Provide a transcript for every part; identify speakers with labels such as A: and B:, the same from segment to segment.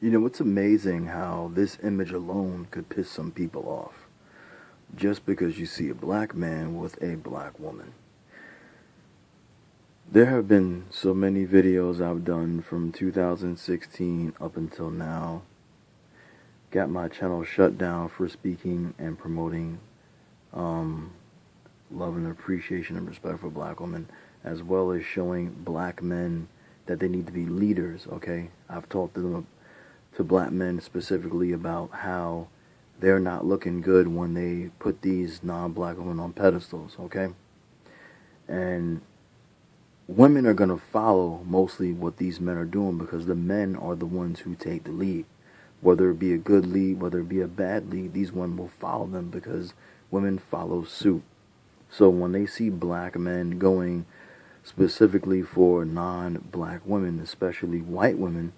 A: You know, it's amazing how this image alone could piss some people off. Just because you see a black man with a black woman. There have been so many videos I've done from 2016 up until now. Got my channel shut down for speaking and promoting um, love and appreciation and respect for black women, as well as showing black men that they need to be leaders, okay? I've talked to black men specifically about how they're not looking good when they put these non-black women on pedestals, okay? And women are going to follow mostly what these men are doing because the men are the ones who take the lead. Whether it be a good lead, whether it be a bad lead, these women will follow them because women follow suit. So when they see black men going specifically for non-black women, especially white women,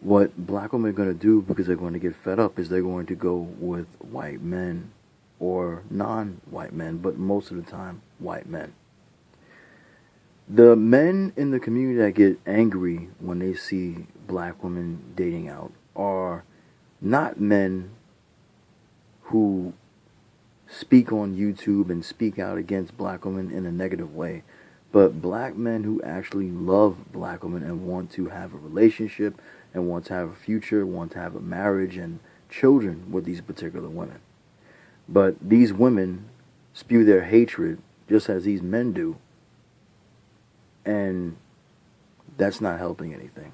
A: what black women are going to do, because they're going to get fed up, is they're going to go with white men or non-white men, but most of the time, white men. The men in the community that get angry when they see black women dating out are not men who speak on YouTube and speak out against black women in a negative way, but black men who actually love black women and want to have a relationship and want to have a future, want to have a marriage and children with these particular women. But these women spew their hatred just as these men do, and that's not helping anything.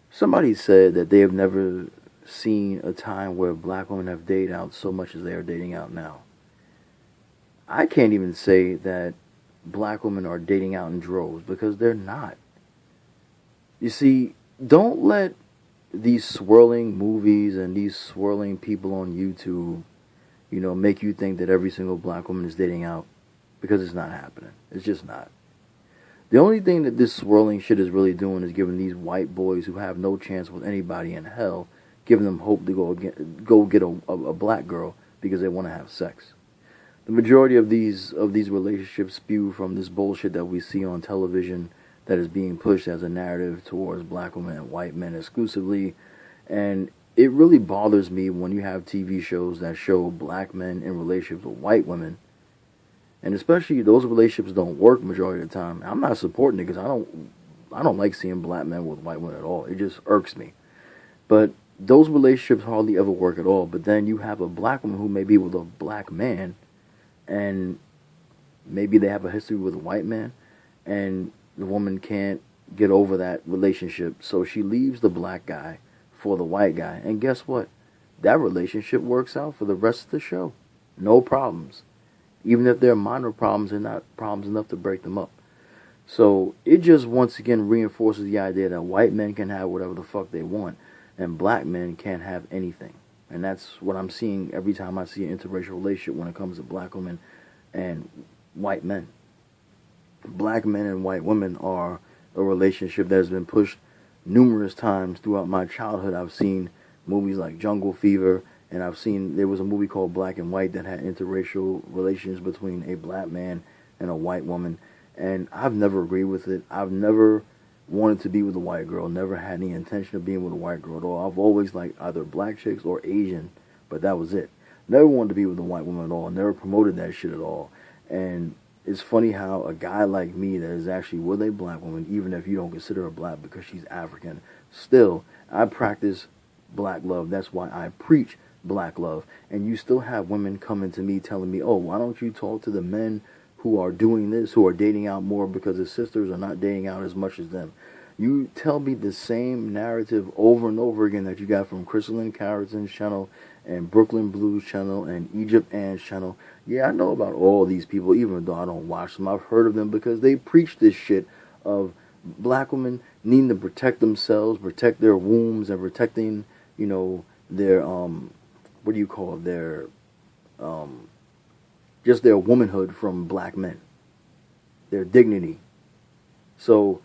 A: Somebody said that they have never seen a time where black women have dated out so much as they are dating out now. I can't even say that black women are dating out in droves because they're not. You see, don't let these swirling movies and these swirling people on YouTube, make you think that every single black woman is dating out, because it's not happening. It's just not. The only thing that this swirling shit is really doing is giving these white boys who have no chance with anybody in hell, giving them hope to go get a black girl because they want to have sex. The majority of these relationships spew from this bullshit that we see on television that is being pushed as a narrative towards black women and white men exclusively. And it really bothers me when you have TV shows that show black men in relationships with white women, and especially those relationships don't work majority of the time. I'm not supporting it because I don't like seeing black men with white women at all. It just irks me. But those relationships hardly ever work at all. But then you have a black woman who may be with a black man, and maybe they have a history with a white man, and the woman can't get over that relationship, so she leaves the black guy for the white guy. And guess what? That relationship works out for the rest of the show. No problems. Even if they're minor problems, they're not problems enough to break them up. So it just once again reinforces the idea that white men can have whatever the fuck they want, and black men can't have anything. And that's what I'm seeing every time I see an interracial relationship when it comes to black women and white men. Black men and white women are a relationship that has been pushed numerous times throughout my childhood. I've seen movies like Jungle Fever, and there was a movie called Black and White that had interracial relations between a black man and a white woman. And I've never agreed with it. I've never wanted to be with a white girl, never had any intention of being with a white girl at all. I've always liked either black chicks or Asian, but that was it. Never wanted to be with a white woman at all. Never promoted that shit at all. And it's funny how a guy like me that is actually with a black woman, even if you don't consider her black because she's African, still, I practice black love. That's why I preach black love. And you still have women coming to me telling me, oh, why don't you talk to the men who are doing this, who are dating out more because his sisters are not dating out as much as them. You tell me the same narrative over and over again that you got from Crystalline Carrison's channel and Brooklyn Blues channel and Egypt Ann's channel. Yeah, I know about all these people, even though I don't watch them. I've heard of them because they preach this shit of black women needing to protect themselves, protect their wombs, and protecting, their, what do you call it, their, just their womanhood from black men, their dignity. So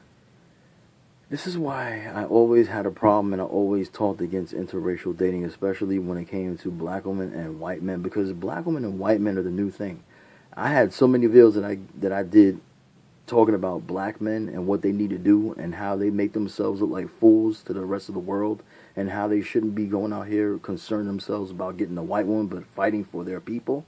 A: this is why I always had a problem and I always talked against interracial dating, especially when it came to black women and white men, because black women and white men are the new thing. I had so many videos that I did talking about black men and what they need to do and how they make themselves look like fools to the rest of the world and how they shouldn't be going out here concerned themselves about getting a white woman but fighting for their people.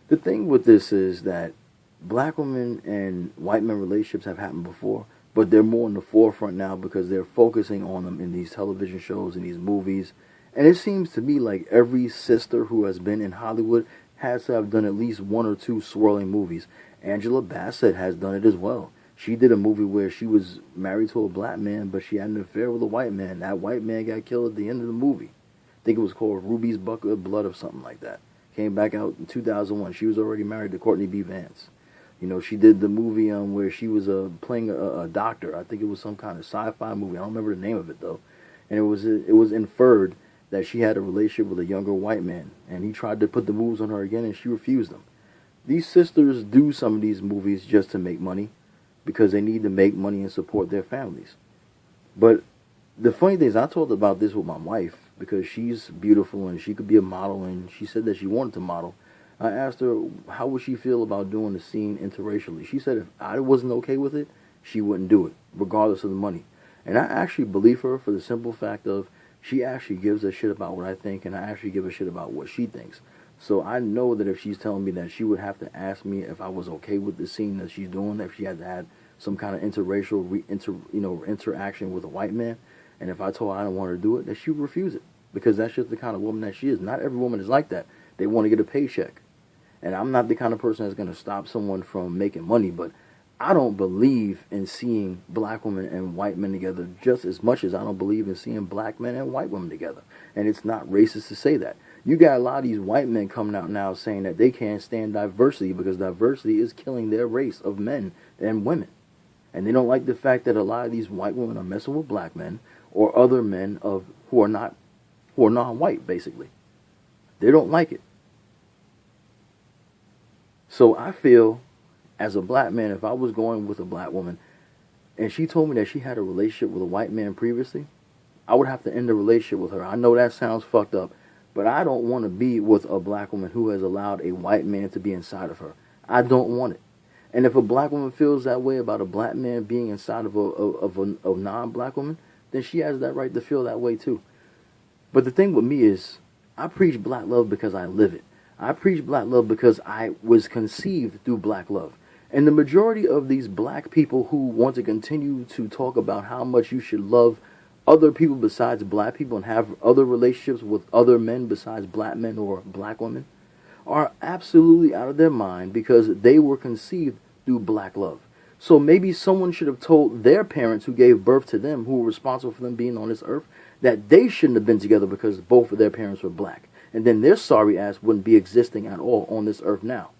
A: The thing with this is that black women and white men relationships have happened before, but they're more in the forefront now because they're focusing on them in these television shows and these movies. And it seems to me like every sister who has been in Hollywood has to have done at least one or two swirling movies. Angela Bassett has done it as well. She did a movie where she was married to a black man, but she had an affair with a white man. That white man got killed at the end of the movie. I think it was called Ruby's Bucket of Blood or something like that. Came back out in 2001. She was already married to Courtney B. Vance. You know, she did the movie where she was playing a doctor. I think it was some kind of sci-fi movie. I don't remember the name of it though. And it was inferred that she had a relationship with a younger white man, and he tried to put the moves on her again, and she refused them. These sisters do some of these movies just to make money, because they need to make money and support their families. But the funny thing is, I told about this with my wife, because she's beautiful and she could be a model, and she said that she wanted to model. I asked her how would she feel about doing the scene interracially. She said if I wasn't okay with it, she wouldn't do it, regardless of the money. And I actually believe her for the simple fact of she actually gives a shit about what I think, and I actually give a shit about what she thinks. So I know that if she's telling me that she would have to ask me if I was okay with the scene that she's doing, if she had to have some kind of interracial interaction with a white man, and if I told her I don't want her to do it, that she would refuse it, because that's just the kind of woman that she is. Not every woman is like that. They want to get a paycheck. And I'm not the kind of person that's going to stop someone from making money, but I don't believe in seeing black women and white men together just as much as I don't believe in seeing black men and white women together. And it's not racist to say that. You got a lot of these white men coming out now saying that they can't stand diversity because diversity is killing their race of men and women. And they don't like the fact that a lot of these white women are messing with black men or other men who are non-white, basically. They don't like it. So I feel, as a black man, if I was going with a black woman and she told me that she had a relationship with a white man previously, I would have to end the relationship with her. I know that sounds fucked up, but I don't want to be with a black woman who has allowed a white man to be inside of her. I don't want it. And if a black woman feels that way about a black man being inside of a non-black woman, then she has that right to feel that way too. But the thing with me is, I preach black love because I live it. I preach black love because I was conceived through black love. And the majority of these black people who want to continue to talk about how much you should love other people besides black people and have other relationships with other men besides black men or black women are absolutely out of their mind, because they were conceived through black love. So maybe someone should have told their parents who gave birth to them, who were responsible for them being on this earth, that they shouldn't have been together because both of their parents were black. And then their sorry ass wouldn't be existing at all on this earth now.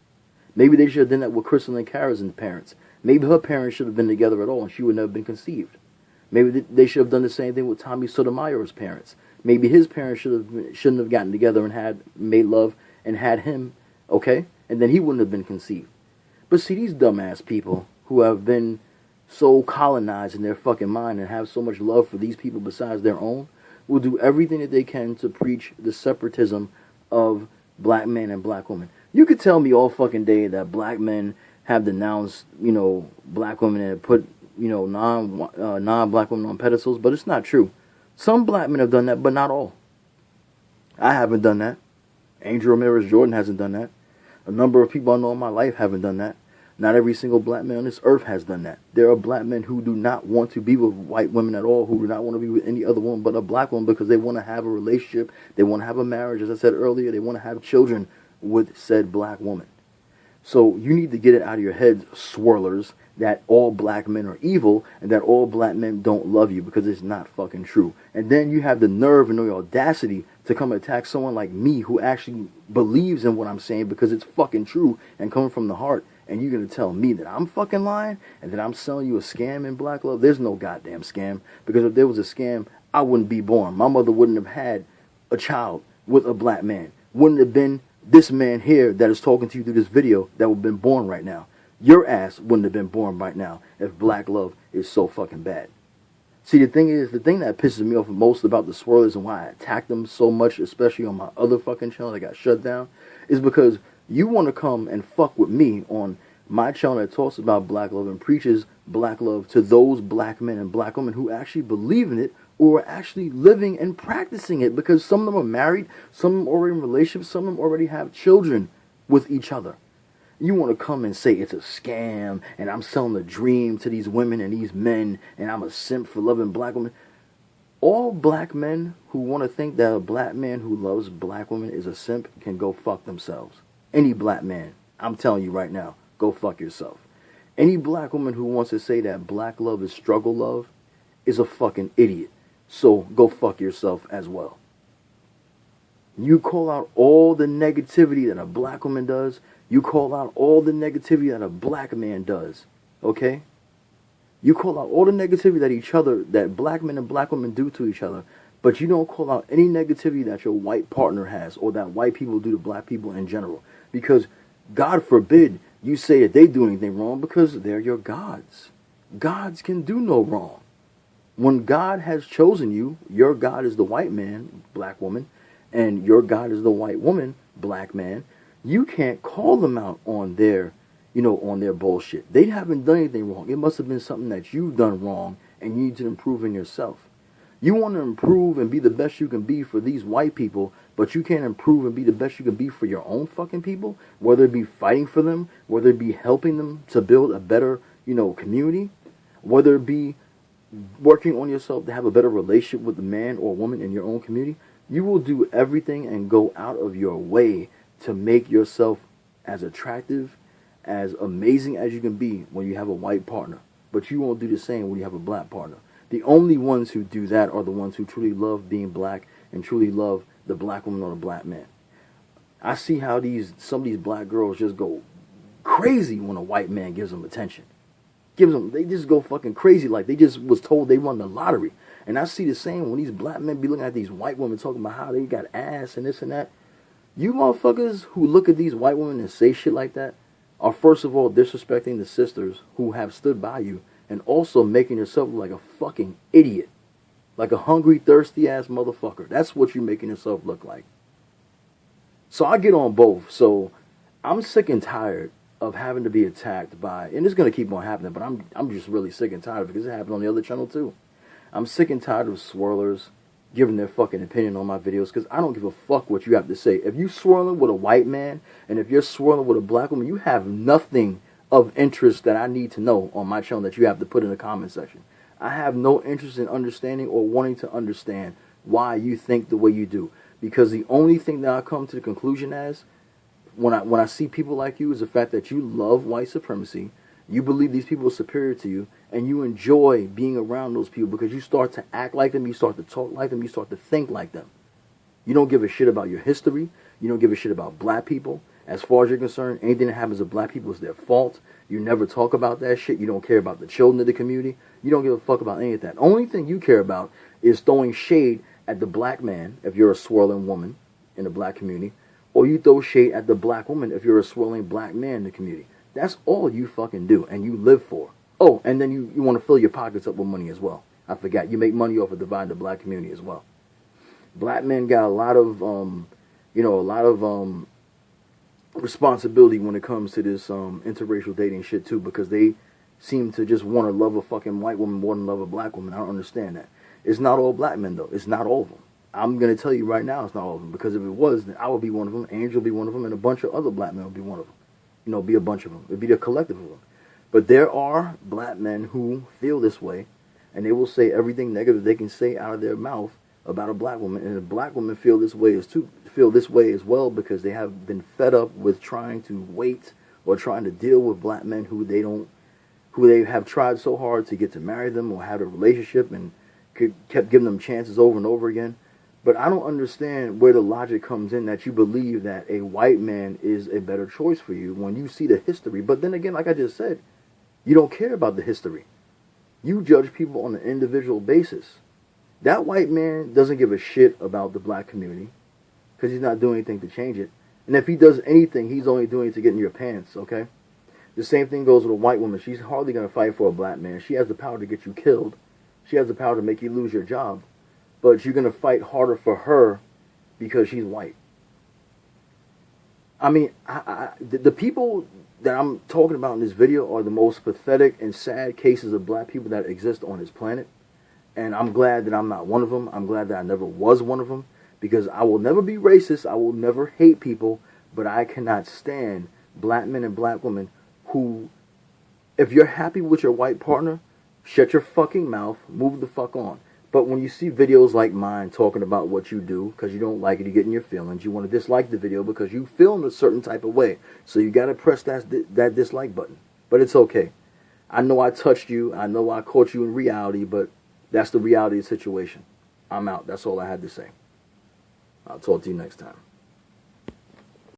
A: Maybe they should have done that with Crystal Cara's parents. Maybe her parents should have been together at all and she would never have been conceived. Maybe they should have done the same thing with Tommy Sotomayor's parents. Maybe his parents shouldn't have gotten together and had made love and had him, okay? And then he wouldn't have been conceived. But see, these dumbass people who have been so colonized in their fucking mind and have so much love for these people besides their own will do everything that they can to preach the separatism of black men and black women. You could tell me all fucking day that black men have denounced, black women and put, non-black women on pedestals, but it's not true. Some black men have done that, but not all. I haven't done that. Angel Ramirez Jordan hasn't done that. A number of people I know in my life haven't done that. Not every single black man on this earth has done that. There are black men who do not want to be with white women at all, who do not want to be with any other woman but a black woman, because they want to have a relationship, they want to have a marriage, as I said earlier, they want to have children with said black woman. So you need to get it out of your head, swirlers, that all black men are evil and that all black men don't love you, because it's not fucking true. And then you have the nerve and the audacity to come attack someone like me who actually believes in what I'm saying because it's fucking true and coming from the heart. And you're going to tell me that I'm fucking lying and that I'm selling you a scam in black love? There's no goddamn scam, because if there was a scam, I wouldn't be born. My mother wouldn't have had a child with a black man. Wouldn't have been this man here that is talking to you through this video that would have been born right now. Your ass wouldn't have been born right now if black love is so fucking bad. See, the thing that pisses me off most about the swirlers and why I attack them so much, especially on my other fucking channel that got shut down, is because you want to come and fuck with me on My channel that talks about black love and preaches black love to those black men and black women who actually believe in it or are actually living and practicing it, because some of them are married, some of them are already in relationships, some of them already have children with each other. You want to come and say it's a scam and I'm selling a dream to these women and these men and I'm a simp for loving black women. All black men who want to think that a black man who loves black women is a simp can go fuck themselves. Any black man, I'm telling you right now, go fuck yourself. Any black woman who wants to say that black love is struggle love is a fucking idiot. So go fuck yourself as well. You call out all the negativity that a black woman does. You call out all the negativity that a black man does. Okay? You call out all the negativity that black men and black women do to each other, but you don't call out any negativity that your white partner has or that white people do to black people in general. Because God forbid you say that they do anything wrong, because they're your gods. Gods can do no wrong. When God has chosen you, your God is the white man, black woman, and your God is the white woman, black man. You can't call them out on their, on their bullshit. They haven't done anything wrong. It must have been something that you've done wrong and you need to improve in yourself. You want to improve and be the best you can be for these white people, but you can't improve and be the best you can be for your own fucking people, whether it be fighting for them, whether it be helping them to build a better, community, whether it be working on yourself to have a better relationship with the man or woman in your own community. You will do everything and go out of your way to make yourself as attractive, as amazing as you can be when you have a white partner. But you won't do the same when you have a black partner. The only ones who do that are the ones who truly love being black and truly love the black woman or the black man. I see how some of these black girls just go crazy when a white man gives them attention. They just go fucking crazy like they just was told they won the lottery. And I see the same when these black men be looking at these white women talking about how they got ass and this and that. You motherfuckers who look at these white women and say shit like that are first of all disrespecting the sisters who have stood by you, and also making yourself look like a fucking idiot. Like a hungry, thirsty ass motherfucker. That's what you're making yourself look like. So I get on both. So I'm sick and tired of having to be attacked by, and it's going to keep on happening, but I'm just really sick and tired of it because it happened on the other channel too. I'm sick and tired of swirlers giving their fucking opinion on my videos, because I don't give a fuck what you have to say. If you swirling with a white man and if you're swirling with a black woman, you have nothing of interest that I need to know on my channel that you have to put in the comment section. I have no interest in understanding or wanting to understand why you think the way you do, because the only thing that I come to the conclusion as when I see people like you is the fact that you love white supremacy. You believe these people are superior to you, and you enjoy being around those people because you start to act like them, you start to talk like them, you start to think like them. You don't give a shit about your history. You don't give a shit about black people. As far as you're concerned, anything that happens to black people is their fault. You never talk about that shit. You don't care about the children of the community. You don't give a fuck about any of that. The only thing you care about is throwing shade at the black man if you're a swirling woman in the black community, or you throw shade at the black woman if you're a swirling black man in the community. That's all you fucking do, and you live for. Oh, and then you want to fill your pockets up with money as well. I forgot. You make money off of dividing the black community as well. Black men got a lot of, responsibility when it comes to this interracial dating shit too, because they seem to just want to love a fucking white woman more than love a black woman. I don't understand that. It's not all black men though. It's not all of them. I'm going to tell you right now it's not all of them, because if it was, then I would be one of them, Angel would be one of them, and a bunch of other black men would be one of them. Be a bunch of them. It'd be the collective of them. But there are black men who feel this way, and they will say everything negative they can say out of their mouth about a black woman, and the black women feel this way as well, because they have been fed up with trying to wait or trying to deal with black men who they have tried so hard to get to marry them or have a relationship and kept giving them chances over and over again. But I don't understand where the logic comes in that you believe that a white man is a better choice for you when you see the history. But then again, like I just said, you don't care about the history. You judge people on an individual basis. That white man doesn't give a shit about the black community because he's not doing anything to change it. And if he does anything, he's only doing it to get in your pants, okay? The same thing goes with a white woman. She's hardly going to fight for a black man. She has the power to get you killed. She has the power to make you lose your job. But you're going to fight harder for her because she's white. I mean, the people that I'm talking about in this video are the most pathetic and sad cases of black people that exist on this planet. And I'm glad that I'm not one of them. I'm glad that I never was one of them, because I will never be racist. I will never hate people, but I cannot stand black men and black women who, if you're happy with your white partner, shut your fucking mouth, move the fuck on. But when you see videos like mine talking about what you do because you don't like it, you get in your feelings, you want to dislike the video because you feel in a certain type of way. So you got to press that dislike button. But it's okay. I know I touched you. I know I caught you in reality, but that's the reality of the situation. I'm out. That's all I had to say. I'll talk to you next time.